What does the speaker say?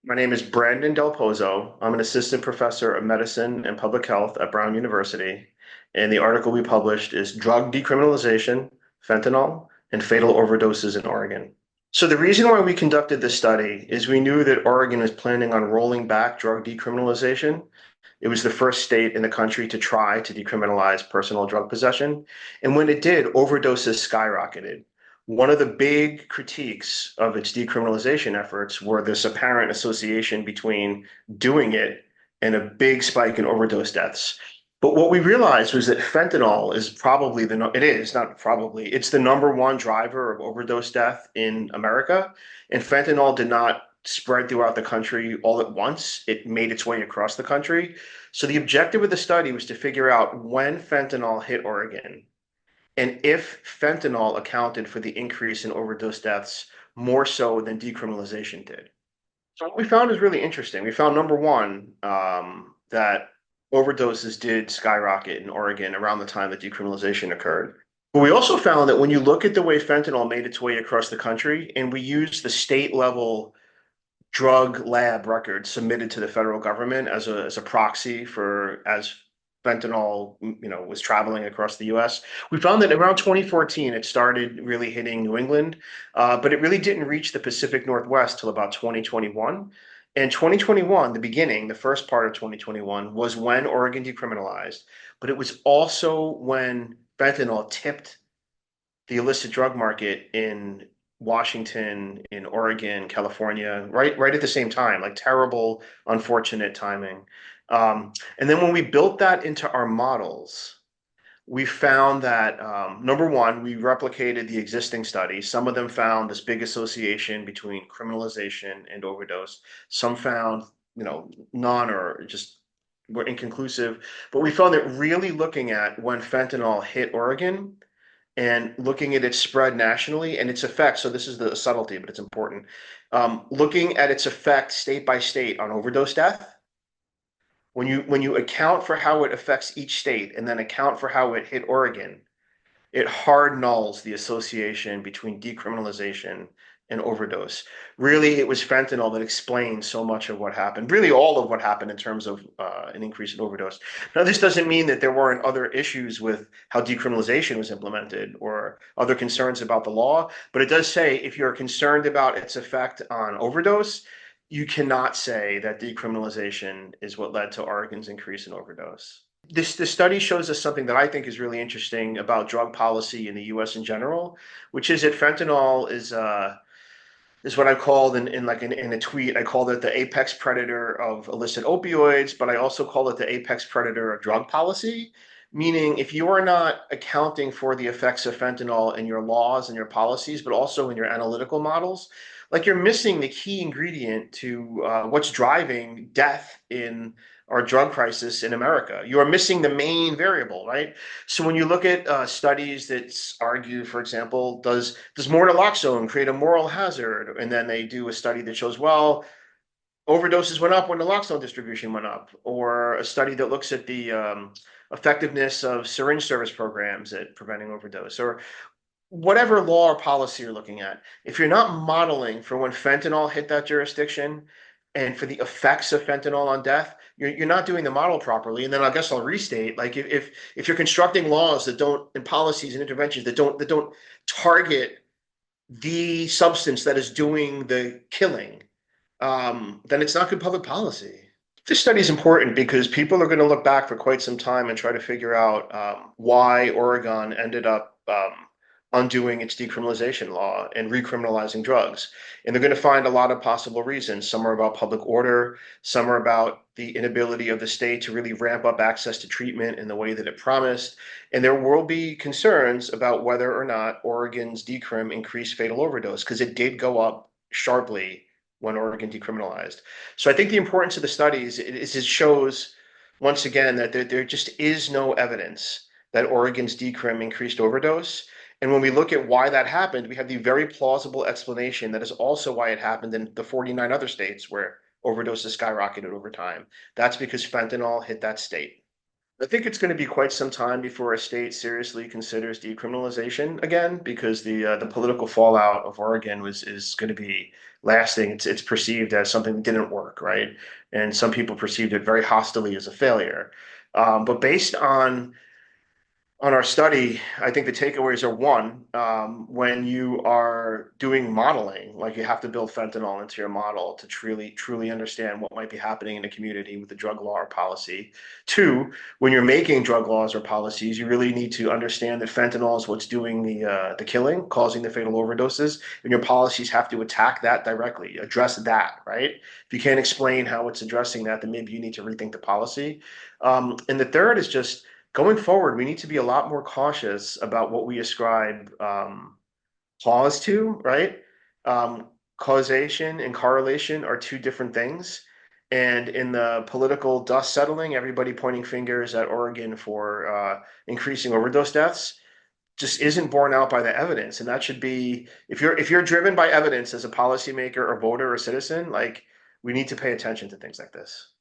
My name is Brandon Del Pozo. I'm an assistant professor of medicine and public health at Brown University. And the article we published is Drug Decriminalization, Fentanyl, and Fatal Overdoses in Oregon. So the reason why we conducted this study is we knew that Oregon was planning on rolling back drug decriminalization. It was the first state in the country to try to decriminalize personal drug possession. And when it did, overdoses skyrocketed. One of the big critiques of its decriminalization efforts were this apparent association between doing it and a big spike in overdose deaths. But what we realized was that fentanyl is probably it is not probably, it's the number one driver of overdose death in America. And fentanyl did not spread throughout the country all at once. It made its way across the country. So the objective of the study was to figure out when fentanyl hit Oregon and if fentanyl accounted for the increase in overdose deaths more so than decriminalization did. So what we found is really interesting. We found number one, that overdoses did skyrocket in Oregon around the time that decriminalization occurred. But we also found that when you look at the way fentanyl made its way across the country, and we use the state level drug lab records submitted to the federal government as a proxy for as fentanyl, was traveling across the U.S. We found that around 2014 it started really hitting New England, but it really didn't reach the Pacific Northwest till about 2021. And 2021, the beginning, the first part of 2021, was when Oregon decriminalized, but it was also when fentanyl tipped the illicit drug market in Washington, in Oregon, California, right at the same time, like terrible, unfortunate timing. And then when we built that into our models, we found that number one, we replicated the existing studies. Some of them found this big association between criminalization and overdose. Some found, none or just were inconclusive. But we found that really looking at when fentanyl hit Oregon, and looking at its spread nationally and its effects. So this is the subtlety, but it's important. Looking at its effect state by state on overdose death, when you account for how it affects each state and then account for how it hit Oregon, it hard nulls the association between decriminalization and overdose. Really, it was fentanyl that explained so much of what happened, really all of what happened in terms of an increase in overdose. Now, this doesn't mean that there weren't other issues with how decriminalization was implemented or other concerns about the law, but it does say if you're concerned about its effect on overdose, you cannot say that decriminalization is what led to Oregon's increase in overdose. This study shows us something that I think is really interesting about drug policy in the U.S. in general, which is that fentanyl is what I called in a tweet. I called it the apex predator of illicit opioids, but I also call it the apex predator of drug policy. Meaning, if you are not accounting for the effects of fentanyl in your laws and your policies, but also in your analytical models, like you're missing the key ingredient to what's driving death in our drug crisis in America. You are missing the main variable, right? So when you look at studies that argue, for example, does more naloxone create a moral hazard? And then they do a study that shows, well, overdoses went up when naloxone distribution went up, or a study that looks at the effectiveness of syringe service programs at preventing overdose, or whatever law or policy you're looking at. If you're not modeling for when fentanyl hit that jurisdiction and for the effects of fentanyl on death, you're not doing the model properly. And then I guess I'll restate, like if you're constructing laws that don't, and policies and interventions that don't target the substance that is doing the killing, then it's not good public policy. This study is important because people are going to look back for quite some time and try to figure out why Oregon ended up undoing its decriminalization law and recriminalizing drugs. And they're going to find a lot of possible reasons. Some are about public order, some are about the inability of the state to really ramp up access to treatment in the way that it promised. And there will be concerns about whether or not Oregon's decrim increased fatal overdose, because it did go up sharply when Oregon decriminalized. So I think the importance of the studies is it shows once again that there just is no evidence that Oregon's decrim increased overdose. And when we look at why that happened, we have the very plausible explanation that is also why it happened in the 49 other states where overdoses skyrocketed over time. That's because fentanyl hit that state. I think it's going to be quite some time before a state seriously considers decriminalization again, because the political fallout of Oregon was is going to be lasting. It's perceived as something that didn't work, right? And some people perceived it very hostilely as a failure. But based on our study, I think the takeaways are one, when you are doing modeling, like you have to build fentanyl into your model to truly understand what might be happening in the community with the drug law or policy. Two, when you're making drug laws or policies, you really need to understand that fentanyl is what's doing the killing, causing the fatal overdoses, and your policies have to attack that directly, address that, right? If you can't explain how it's addressing that, then maybe you need to rethink the policy. And the third is just going forward, we need to be a lot more cautious about what we ascribe cause to, right? Causation and correlation are two different things. And in the political dust settling, everybody pointing fingers at Oregon for increasing overdose deaths just isn't borne out by the evidence. And that should be, if you're driven by evidence as a policymaker or voter or citizen, like we need to pay attention to things like this.